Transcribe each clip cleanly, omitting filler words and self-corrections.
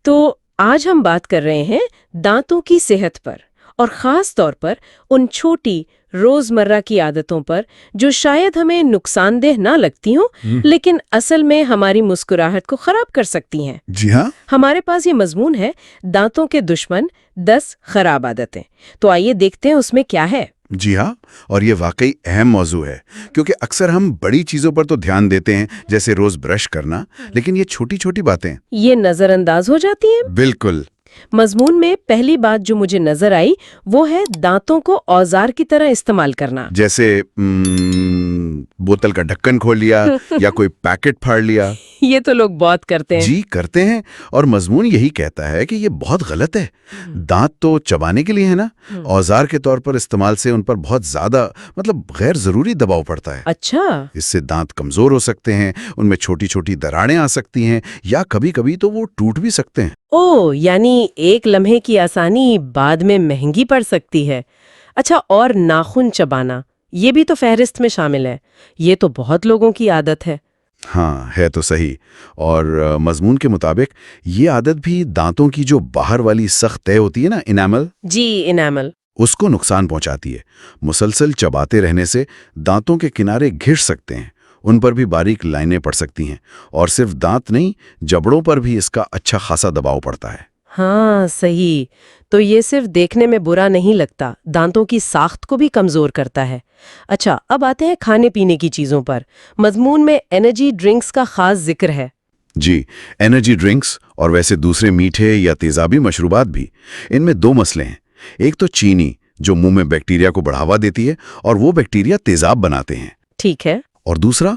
तो आज हम बात कर रहे हैं दांतों की सेहत पर और ख़ास तौर पर उन छोटी रोज़मर्रा की आदतों पर जो शायद हमें नुकसानदेह ना लगती हों लेकिन असल में हमारी मुस्कुराहट को ख़राब कर सकती हैं। जी हाँ, हमारे पास ये मजमून है दांतों के दुश्मन 10 खराब आदतें। तो आइए देखते हैं उसमें क्या है। जी हाँ, और ये वाकई अहम मौजू है क्योंकि अक्सर हम बड़ी चीज़ों पर तो ध्यान देते हैं, जैसे रोज़ ब्रश करना, लेकिन ये छोटी छोटी बातें ये नज़रअंदाज हो जाती हैं। बिल्कुल। मजमून में पहली बात जो मुझे नजर आई वो है दांतों को औजार की तरह इस्तेमाल करना। जैसे बोतल का ढक्कन खोल लिया या कोई पैकेट फाड़ लिया। ये तो लोग बहुत करते हैं। जी करते हैं, और मजमून यही कहता है कि ये बहुत गलत है। दांत तो चबाने के लिए है ना, औजार के तौर पर इस्तेमाल से उन पर बहुत ज्यादा मतलब गैर जरूरी दबाव पड़ता है। अच्छा, इससे दांत कमजोर हो सकते हैं, उनमें छोटी छोटी दरारें आ सकती हैं या कभी कभी तो वो टूट भी सकते हैं। ओ यानी एक लम्हे की आसानी बाद में महंगी पड़ सकती है। अच्छा, और नाखून चबाना ये भी तो फहरिस्त में शामिल है। ये तो बहुत लोगों की आदत है। हाँ, है तो सही। और मजमून के मुताबिक ये आदत भी दांतों की जो बाहर वाली सख्त तय होती है ना, इनामल, जी इनामल, उसको नुकसान पहुंचाती है। मुसलसल चबाते रहने से दांतों के किनारे घिस सकते हैं, उन पर भी बारीक लाइनें पड़ सकती हैं, और सिर्फ दांत नहीं, जबड़ों पर भी इसका अच्छा खासा दबाव पड़ता है। हाँ सही। तो ये सिर्फ देखने में बुरा नहीं लगता, दांतों की साख्त को भी कमजोर करता है। अच्छा, अब आते हैं खाने पीने की चीजों पर। मजमून में एनर्जी ड्रिंक्स का खास जिक्र है। जी, एनर्जी ड्रिंक्स और वैसे दूसरे मीठे या तेजाबी मशरूबात भी, इनमें दो मसले हैं। एक तो चीनी, जो मुंह में बैक्टीरिया को बढ़ावा देती है और वो बैक्टीरिया तेजाब बनाते हैं। ठीक है। और दूसरा,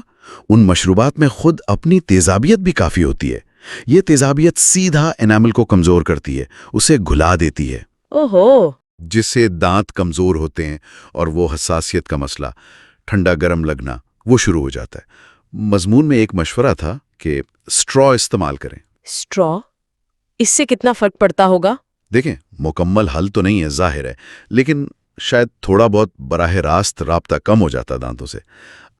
उन मशरूबात में खुद अपनी तेजाबियत भी काफी होती है। ये तेजाबियत सीधा एनामल को कमजोर करती है, उसे घुला देती है, ओहो, जिससे दांत कमजोर होते हैं और वो हसासियत का मसला, ठंडा गरम लगना, वो शुरू हो जाता है। मजमून में एक मशवरा था कि स्ट्रॉ इस्तेमाल करें। स्ट्रॉ, इससे कितना फर्क पड़ता होगा? देखें, मुकम्मल हल तो नहीं है जाहिर है, लेकिन शायद थोड़ा बहुत बराह रास्त राब्ता कम हो जाता दांतों से।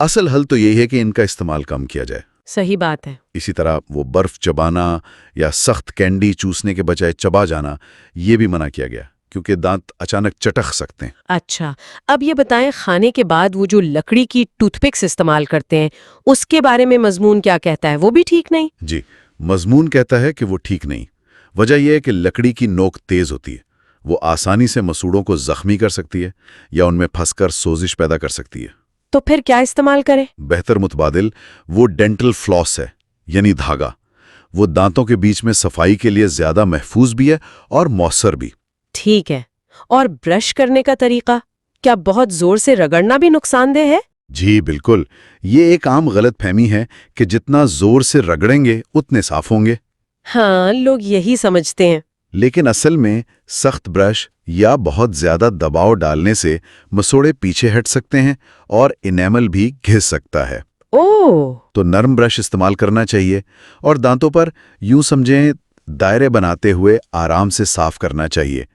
असल हल तो यही है कि इनका इस्तेमाल कम किया जाए। सही बात है। इसी तरह वो बर्फ चबाना या सख्त कैंडी चूसने के बजाय चबा जाना, ये भी मना किया गया क्योंकि दांत अचानक चटक सकते हैं। अच्छा, अब ये बताएं खाने के बाद वो जो लकड़ी की टूथपिक्स इस्तेमाल करते हैं उसके बारे में मजमून क्या कहता है? वो भी ठीक नहीं? जी, मजमून कहता है कि वो ठीक नहीं। वजह यह है कि लकड़ी की नोक तेज होती है, वो आसानी से मसूड़ों को जख्मी कर सकती है या उनमें फंसकर सोजिश पैदा कर सकती है। तो फिर क्या इस्तेमाल करें? बेहतर मुतबादिल वो डेंटल फ्लॉस है, यानी धागा। वो दांतों के बीच में सफाई के लिए ज्यादा महफूज भी है और मौसर भी। ठीक है। और ब्रश करने का तरीका, क्या बहुत जोर से रगड़ना भी नुकसानदेह है? जी बिल्कुल, ये एक आम गलतफहमी है कि जितना जोर से रगड़ेंगे उतने साफ होंगे। हाँ, लोग यही समझते हैं। लेकिन असल में सख्त ब्रश या बहुत ज्यादा दबाव डालने से मसूड़े पीछे हट सकते हैं और इनेमल भी घिस सकता है। ओह, तो नरम ब्रश इस्तेमाल करना चाहिए और दांतों पर यूं समझें दायरे बनाते हुए आराम से साफ करना चाहिए।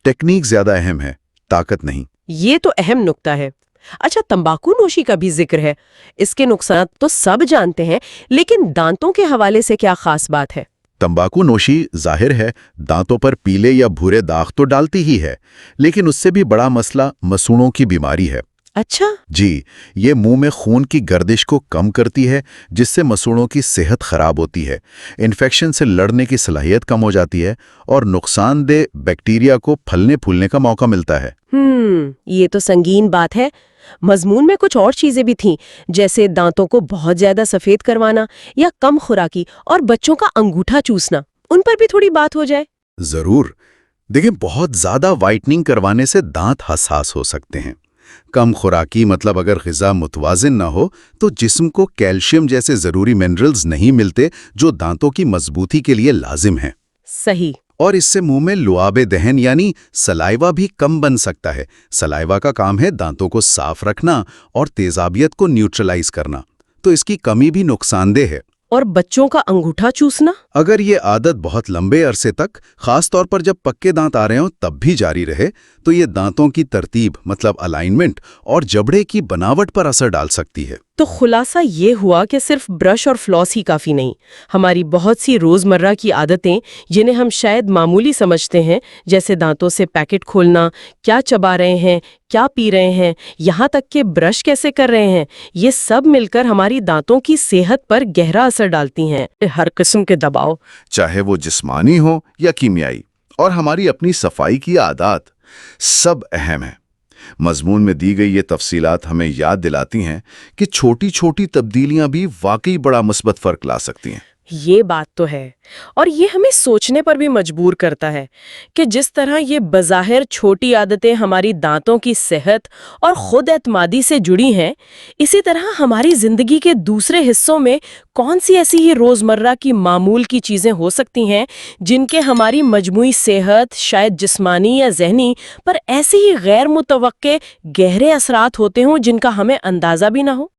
टेक्निक ज्यादा अहम है, ताकत नहीं। ये तो अहम नुक्ता है। अच्छा, तंबाकू नोशी का भी जिक्र है। इसके नुकसान तो सब जानते हैं, लेकिन दांतों के हवाले से क्या खास बात है? तंबाकू नोशी जाहिर है दांतों पर पीले या भूरे दाग तो डालती ही है, लेकिन उससे भी बड़ा मसला मसूड़ों की बीमारी है। अच्छा, जी, ये मुंह में खून की गर्दिश को कम करती है, जिससे मसूड़ों की सेहत खराब होती है, इन्फेक्शन से लड़ने की सलाहियत कम हो जाती है और नुकसानदेह बैक्टीरिया को फलने फूलने का मौका मिलता है। ये तो संगीन बात है। मजमून में कुछ और चीजें भी थीं, जैसे दांतों को बहुत ज्यादा सफेद करवाना या कम खुराकी और बच्चों का अंगूठा चूसना। उन पर भी थोड़ी बात हो जाए। जरूर। देखिए, बहुत ज्यादा वाइटनिंग करवाने से दांत हसास हो सकते हैं। कम खुराकी मतलब अगर ग़िज़ा मुतवाज़िन ना हो तो जिस्म को कैल्शियम जैसे ज़रूरी मिनरल्स नहीं मिलते जो दांतों की मजबूती के लिए लाजिम हैं। सही। और इससे मुंह में लुआबे दहन यानी सलाइवा भी कम बन सकता है। सलाइवा का काम है दांतों को साफ रखना और तेजाबियत को न्यूट्रलाइज करना, तो इसकी कमी भी नुकसानदेह है। और बच्चों का अंगूठा चूसना? अगर ये आदत बहुत लंबे अरसे तक, खास तौर पर जब पक्के दांत आ रहे हों, तब भी जारी रहे तो ये दांतों की तरतीब मतलब अलाइनमेंट और जबड़े की बनावट पर असर डाल सकती है। تو خلاصہ یہ ہوا کہ صرف برش اور فلاس ہی کافی نہیں، ہماری بہت سی روزمرہ کی عادتیں جنہیں ہم شاید معمولی سمجھتے ہیں، جیسے دانتوں سے پیکٹ کھولنا، کیا چبا رہے ہیں، کیا پی رہے ہیں، یہاں تک کہ برش کیسے کر رہے ہیں، یہ سب مل کر ہماری دانتوں کی صحت پر گہرا اثر ڈالتی ہیں۔ ہر قسم کے دباؤ، چاہے وہ جسمانی ہو یا کیمیائی، اور ہماری اپنی صفائی کی عادات، سب اہم ہیں۔ مضمون میں دی گئی یہ تفصیلات ہمیں یاد دلاتی ہیں کہ چھوٹی چھوٹی تبدیلیاں بھی واقعی بڑا مثبت فرق لا سکتی ہیں۔ یہ بات تو ہے، اور یہ ہمیں سوچنے پر بھی مجبور کرتا ہے کہ جس طرح یہ بظاہر چھوٹی عادتیں ہماری دانتوں کی صحت اور خود اعتمادی سے جڑی ہیں، اسی طرح ہماری زندگی کے دوسرے حصوں میں کون سی ایسی ہی روزمرہ کی معمول کی چیزیں ہو سکتی ہیں جن کے ہماری مجموعی صحت، شاید جسمانی یا ذہنی، پر ایسے ہی غیر متوقع گہرے اثرات ہوتے ہوں جن کا ہمیں اندازہ بھی نہ ہو۔